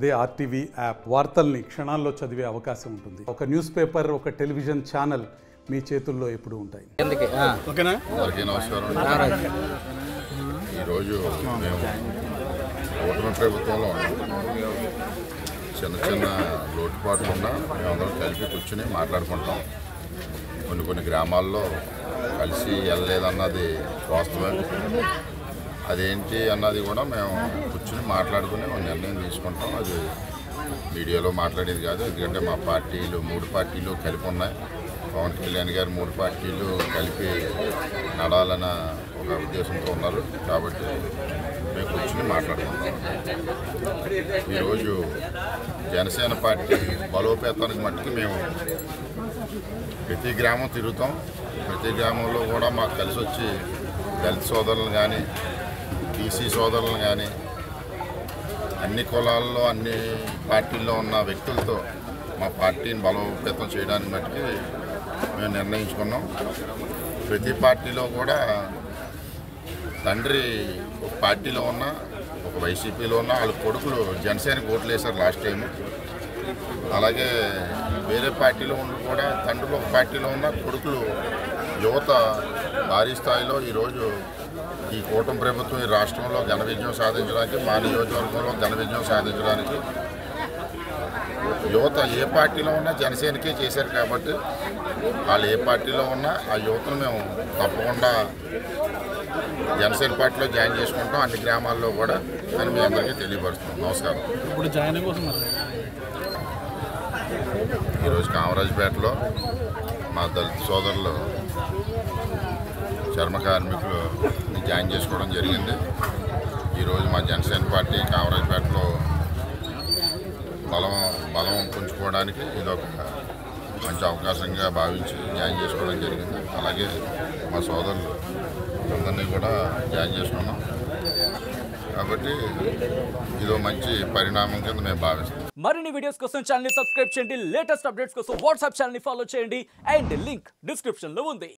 అదే RTV app వార్తల్ని క్షణాల్లో చదివే అవకాశం ఉంటుంది. ఒక న్యూస్ పేపర్, ఒక టెలివిజన్ ఛానల్ మీ చేతుల్లో ఎప్పుడూ ఉంటాయి. అందరికీ నమస్కారం. ఈరోజు మేము కూటమి ప్రభుత్వంలో చిన్న చిన్న లోటుపాట్లు ఉన్నా మేమందరం కలిపి కూర్చుని మాట్లాడుకుంటాం. కొన్ని గ్రామాల్లో కలిసి వెళ్ళలేదన్నది వాస్తవం. అదేంటి అన్నది కూడా మేము కూర్చుని మాట్లాడుకుని ఒక నిర్ణయం తీసుకుంటాం. అది మీడియాలో మాట్లాడేది కాదు. ఎందుకంటే మా పార్టీలు 3 పార్టీలు కలిపి ఉన్నాయి. పవన్ కళ్యాణ్ గారు 3 పార్టీలు కలిపి నడాలన్న ఒక ఉద్దేశంతో ఉన్నారు. కాబట్టి మేము కూర్చుని మాట్లాడుకుంటాం. ఈరోజు జనసేన పార్టీ బలోపేతానికి మట్టుకు మేము ప్రతి గ్రామం తిరుగుతాం. ప్రతి గ్రామంలో కూడా మాకు కలిసి వచ్చి దళిత సోదరులు కానీ, బీసీ సోదరులు కానీ, అన్ని కులాల్లో అన్ని పార్టీల్లో ఉన్న వ్యక్తులతో మా పార్టీని బలోపేతం చేయడానికి మట్టుకు మేము నిర్ణయించుకున్నాం. ప్రతి పార్టీలో కూడా తండ్రి ఒక పార్టీలో ఉన్న, ఒక వైసీపీలో ఉన్న వాళ్ళ కొడుకులు జనసేనకి ఓట్లు వేశారు లాస్ట్ టైం. అలాగే వేరే పార్టీలో ఉండి కూడా తండ్రులు ఒక పార్టీలో ఉన్న, కొడుకులు యువత భారీ స్థాయిలో ఈరోజు ఈ కూటమి ప్రభుత్వం ఈ రాష్ట్రంలో ఘన విజయం సాధించడానికి, మా నియోజకవర్గంలో ఘన విజయం సాధించడానికి యువత ఏ పార్టీలో ఉన్నా జనసేనకే చేశారు. కాబట్టి వాళ్ళు ఏ పార్టీలో ఉన్నా ఆ యువతను మేము తప్పకుండా జనసేన పార్టీలో జాయిన్ చేసుకుంటాం, అన్ని గ్రామాల్లో కూడా అని మీ అందరికీ తెలియపరుస్తున్నాం. నమస్కారం. ఇప్పుడు జాయిన్ అయిపోతున్నారు. ఈరోజు కామరాజపేటలో మా దళిత సోదరులు చర్మ కార్మికులు జాయిన్ చేసుకోవడం జరిగింది. ఈరోజు మా జనసేన పార్టీ కామరాజపేటలో బలం పుంజుకోవడానికి ఇదొక మంచి అవకాశంగా భావించి జాయిన్ చేసుకోవడం జరిగింది. అలాగే మా సోదరులు అందరినీ కూడా జాయిన్ చేసుకున్నాం. కాబట్టి ఇదో మంచి పరిణామం కింద మేము భావిస్తాం. మరిన్ని వీడియోస్ కోసం ఛానల్ ని సబ్స్క్రైబ్ చేయండి. లేటెస్ట్ అప్డేట్స్ కోసం వాట్సాప్ ఛానల్ ని ఫాలో చేయండి. అండ్ లింక్ డిస్క్రిప్షన్ లో ఉంది.